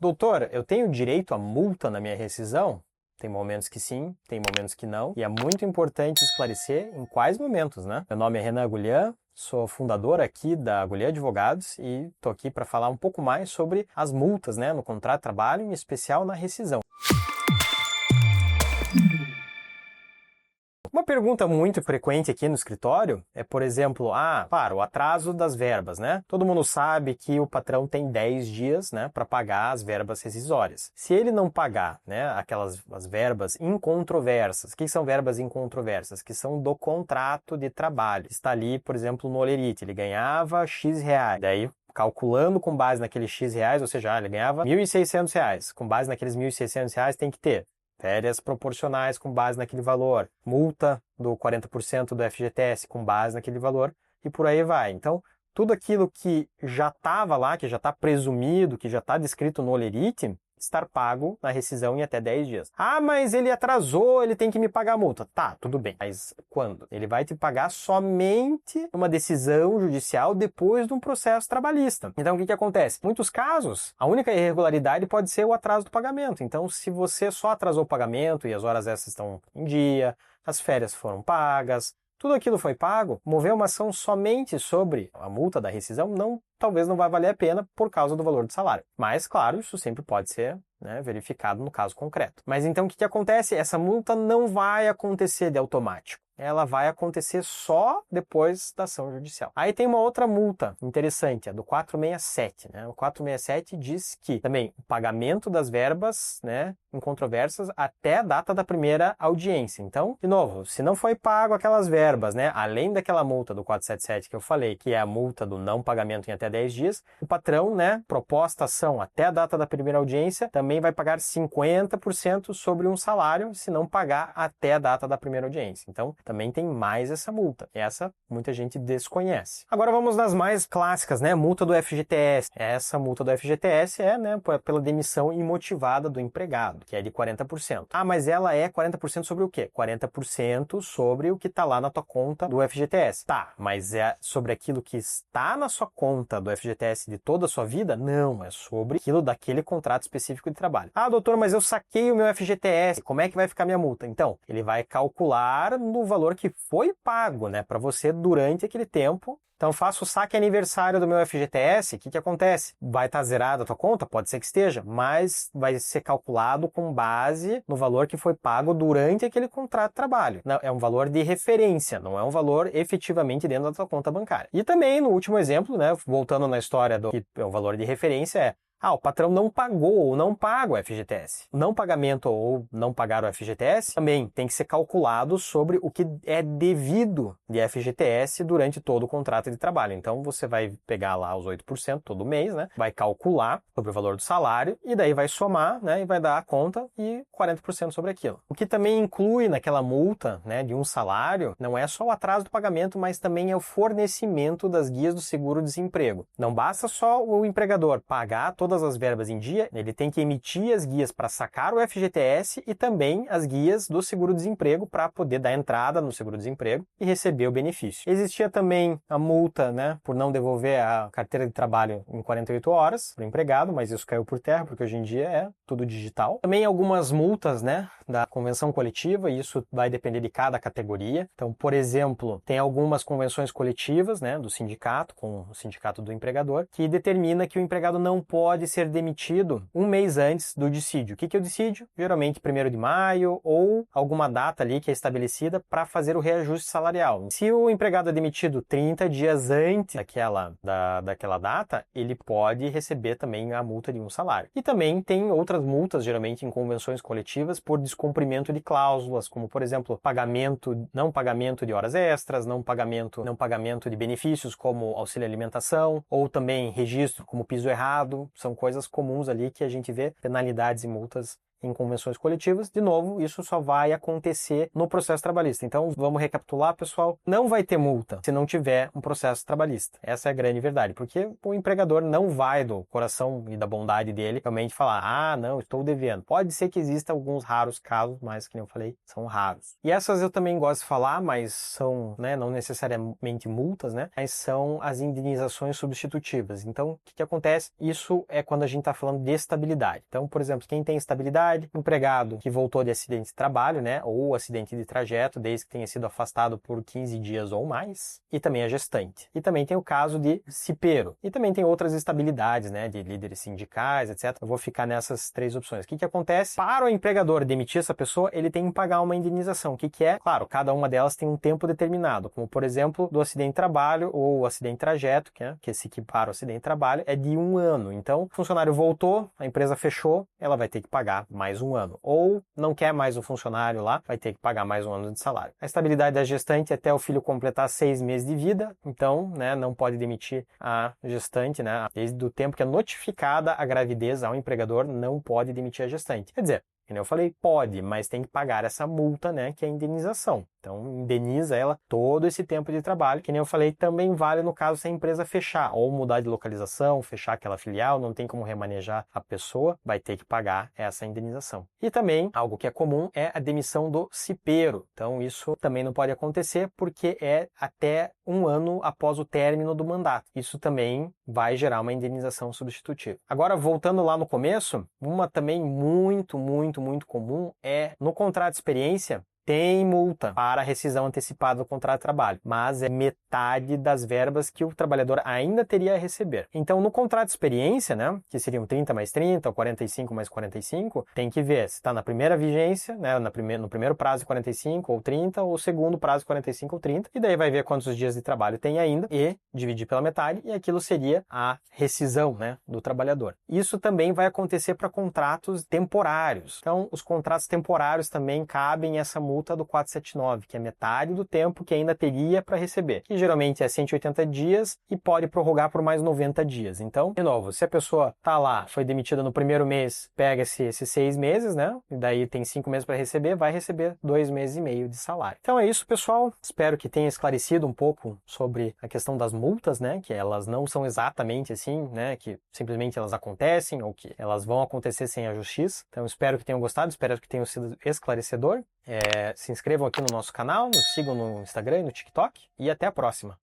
Doutor, eu tenho direito à multa na minha rescisão? Tem momentos que sim, tem momentos que não. E é muito importante esclarecer em quais momentos, né? Meu nome é Renan Agulhã, sou fundador aqui da Agulhã Advogados e estou aqui para falar um pouco mais sobre as multas, né, no contrato de trabalho, em especial na rescisão. Uma pergunta muito frequente aqui no escritório é, por exemplo, o atraso das verbas, né? Todo mundo sabe que o patrão tem 10 dias, né, para pagar as verbas rescisórias. Se ele não pagar, né, as verbas incontroversas, o que são verbas incontroversas? Que são do contrato de trabalho. Está ali, por exemplo, no Olerite, ele ganhava X reais, daí calculando com base naqueles X reais, ou seja, ele ganhava R$1.600, com base naqueles R$1.600 tem que ter férias proporcionais com base naquele valor, multa do 40% do FGTS com base naquele valor e por aí vai. Então, tudo aquilo que já estava lá, que já está presumido, que já está descrito no Olerite, estar pago na rescisão em até 10 dias. Mas ele atrasou, ele tem que me pagar a multa. Tá, tudo bem. Mas quando? Ele vai te pagar somente uma decisão judicial depois de um processo trabalhista. Então, o que acontece? Em muitos casos, a única irregularidade pode ser o atraso do pagamento. Então, se você só atrasou o pagamento e as horas extras estão em dia, as férias foram pagas, tudo aquilo foi pago, mover uma ação somente sobre a multa da rescisão talvez não vai valer a pena por causa do valor do salário. Mas, claro, isso sempre pode ser, né, verificado no caso concreto. Mas então o que acontece? Essa multa não vai acontecer de automático. Ela vai acontecer só depois da ação judicial. Aí tem uma outra multa interessante, a do 467, né? O 467 diz que também o pagamento das verbas, né, incontroversas até a data da primeira audiência. Então, de novo, se não foi pago aquelas verbas, né, além daquela multa do 477 que eu falei, que é a multa do não pagamento em até 10 dias, o patrão, né, proposta ação até a data da primeira audiência, também vai pagar 50% sobre um salário se não pagar até a data da primeira audiência. Então, também tem mais essa multa. Essa muita gente desconhece. Agora vamos nas mais clássicas, né? Multa do FGTS. Essa multa do FGTS é, né, pela demissão imotivada do empregado, que é de 40%. Mas ela é 40% sobre o quê? 40% sobre o que está lá na tua conta do FGTS. Tá, mas é sobre aquilo que está na sua conta do FGTS de toda a sua vida? Não, é sobre aquilo daquele contrato específico de trabalho. Doutor, mas eu saquei o meu FGTS, como é que vai ficar minha multa? Então, ele vai calcular no valor que foi pago, né, para você durante aquele tempo. Então, faço o saque aniversário do meu FGTS, o que acontece? Vai estar zerada a tua conta? Pode ser que esteja, mas vai ser calculado com base no valor que foi pago durante aquele contrato de trabalho. Não, é um valor de referência, não é um valor efetivamente dentro da tua conta bancária. E também, no último exemplo, né, voltando na história do que é o valor de referência, o patrão não pagou ou não paga o FGTS. Não pagamento ou não pagar o FGTS também tem que ser calculado sobre o que é devido de FGTS durante todo o contrato de trabalho. Então, você vai pegar lá os 8% todo mês, né? Vai calcular sobre o valor do salário e daí vai somar, né? E vai dar a conta e 40% sobre aquilo. O que também inclui naquela multa, né, de um salário, não é só o atraso do pagamento, mas também é o fornecimento das guias do seguro-desemprego. Não basta só o empregador pagar todas as verbas em dia, ele tem que emitir as guias para sacar o FGTS e também as guias do seguro-desemprego para poder dar entrada no seguro-desemprego e receber o benefício. Existia também a multa, né, por não devolver a carteira de trabalho em 48 horas para o empregado, mas isso caiu por terra porque hoje em dia é tudo digital. Também algumas multas, né, da convenção coletiva, e isso vai depender de cada categoria. Então, por exemplo, tem algumas convenções coletivas, né, do sindicato, com o sindicato do empregador, que determina que o empregado não pode ser demitido um mês antes do dissídio. O que é o dissídio? Geralmente 1º de maio ou alguma data ali que é estabelecida para fazer o reajuste salarial. Se o empregado é demitido 30 dias antes daquela data, ele pode receber também a multa de um salário. E também tem outras multas, geralmente em convenções coletivas, por descumprimento de cláusulas, como por exemplo, não pagamento de horas extras, não pagamento de benefícios como auxílio alimentação, ou também registro como piso errado. São coisas comuns ali que a gente vê penalidades e multas em convenções coletivas, de novo, isso só vai acontecer no processo trabalhista. Então, vamos recapitular, pessoal. Não vai ter multa se não tiver um processo trabalhista. Essa é a grande verdade, porque o empregador não vai do coração e da bondade dele realmente falar, ah, não, estou devendo. Pode ser que exista alguns raros casos, mas, como eu falei, são raros. E essas eu também gosto de falar, mas são, né, não necessariamente multas, né, mas são as indenizações substitutivas. Então, o que acontece? Isso é quando a gente está falando de estabilidade. Então, por exemplo, quem tem estabilidade, empregado que voltou de acidente de trabalho, né, ou acidente de trajeto, desde que tenha sido afastado por 15 dias ou mais, e também a gestante. E também tem o caso de cipeiro. E também tem outras estabilidades, né, de líderes sindicais, etc. Eu vou ficar nessas três opções. O que acontece? Para o empregador demitir essa pessoa, ele tem que pagar uma indenização. O que é? Claro, cada uma delas tem um tempo determinado, como por exemplo, do acidente de trabalho ou acidente de trajeto, que se equipara ao acidente de trabalho, é de 1 ano. Então, o funcionário voltou, a empresa fechou, ela vai ter que pagar mais 1 ano. Ou não quer mais o funcionário lá, vai ter que pagar mais 1 ano de salário. A estabilidade da gestante até o filho completar 6 meses de vida, então, né, não pode demitir a gestante, né, desde o tempo que é notificada a gravidez ao empregador, não pode demitir a gestante. Quer dizer, como eu falei, pode, mas tem que pagar essa multa, né, que é a indenização. Então, indeniza ela todo esse tempo de trabalho. Que nem eu falei, também vale no caso se a empresa fechar ou mudar de localização, fechar aquela filial, não tem como remanejar a pessoa, vai ter que pagar essa indenização. E também, algo que é comum é a demissão do cipeiro. Então, isso também não pode acontecer porque é até 1 ano após o término do mandato. Isso também vai gerar uma indenização substitutiva. Agora, voltando lá no começo, uma também muito comum é no contrato de experiência, tem multa para rescisão antecipada do contrato de trabalho, mas é metade das verbas que o trabalhador ainda teria a receber. Então, no contrato de experiência, né, que seriam 30 mais 30 ou 45 mais 45, tem que ver se está na primeira vigência, né, no primeiro prazo de 45 ou 30, ou segundo prazo de 45 ou 30, e daí vai ver quantos dias de trabalho tem ainda e dividir pela metade, e aquilo seria a rescisão, né, do trabalhador. Isso também vai acontecer para contratos temporários. Então, os contratos temporários também cabem essa multa do 479, que é metade do tempo que ainda teria para receber, que geralmente é 180 dias e pode prorrogar por mais 90 dias. Então, de novo, se a pessoa tá lá, foi demitida no primeiro mês, pega-se esses 6 meses, né? E daí tem 5 meses para receber, vai receber 2 meses e meio de salário. Então é isso, pessoal. Espero que tenha esclarecido um pouco sobre a questão das multas, né? Que elas não são exatamente assim, né? Que simplesmente elas acontecem ou que elas vão acontecer sem a justiça. Então espero que tenham gostado, espero que tenham sido esclarecedor. Se inscrevam aqui no nosso canal, nos sigam no Instagram e no TikTok e até a próxima.